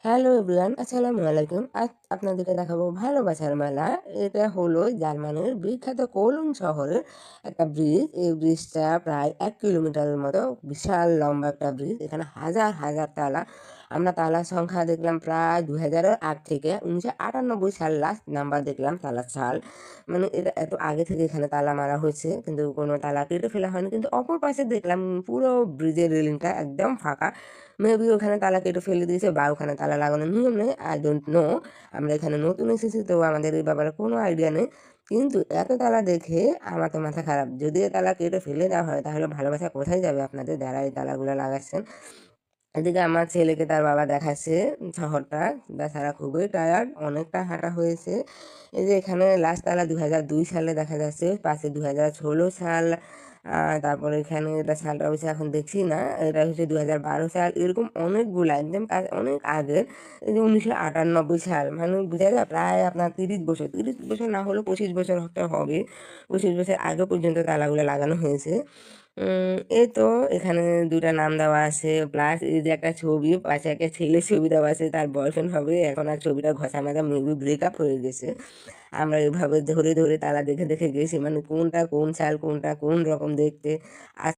Hello everyone, আসসালামু আলাইকুম। আজ আপনাদেরকে দেখাবো ভালোবাসার মেলা। এটা হলো জার্মানির বিখ্যাত কোলন শহরের একটা ব্রিজ। এই ব্রিজটা প্রায় 1 কিলোমিটারের মতো, বিশাল লম্বা একটা ব্রিজ। এখানে হাজার হাজার তালা। আমরা তালার সংখ্যা দেখলাম প্রায় 2000-এর আগ থেকে 1998 সাল লাস্ট নাম্বার দেখলাম তালার সাল। মানে এটা এত আগে থেকে এখানে তালা মারা হয়েছে, কিন্তু কোনো তালা কেটে ফেলা হয়নি। কিন্তু অপর পাশে দেখলাম পুরো ব্রিজের রেলিংটা একদম ফাঁকা। মেবি ওখানে তালা কেটে ফেলে দিয়েছে বা ওখানে তালা লাগানোর নিয়ম নেই, আই ডোন্ট নো। আমরা এখানে নতুন এসেছি, তো আমাদের এই ব্যাপারে কোনো আইডিয়া নেই। কিন্তু এত তালা দেখে আমার তো মাথা খারাপ। যদি এ তালা কেটে ফেলে দেওয়া হয় তাহলে ভালোবাসা কোথায় যাবে আপনাদের যারা এই তালাগুলো লাগাচ্ছেন? এদিকে আমার ছেলেকে তার বাবা দেখাচ্ছে শহরটা। বেচারা খুবই টায়ার্ড, অনেকটা হাঁটা হয়েছে। এই যে এখানে লাস্ট তালা 2002 সালে দেখা যাচ্ছে, পাশে 2016 সাল। তারপরে এখানে এটা সালটা অবশ্যই এখন দেখছি না, এটা হচ্ছে 2012 সাল। এরকম অনেকগুলা একদম অনেক আগের। এই যে 1998 সাল, মানে বোঝা যায় প্রায় আপনার 30 বছর, 30 বছর না হলেও 25 বছর হতে হবে। 25 বছর আগে পর্যন্ত তালাগুলো লাগানো হয়েছে। এই তো এখানে দুটা নাম দেওয়া আছে, প্লাস এই যে একটা ছবি, পাশে একটা ছেলের ছবি দেওয়া আছে, তার বয়ফ্রেন্ড হবে। এখন আর ছবিটা ঘষা মাজা, মেবি ব্রেকআপ হয়ে গেছে। আমরা এভাবে ধরে ধরে তালা দেখে দেখে গেছি, মানে কোনটা কোন সাল, কোনটা কোন রকম দেখতে। আর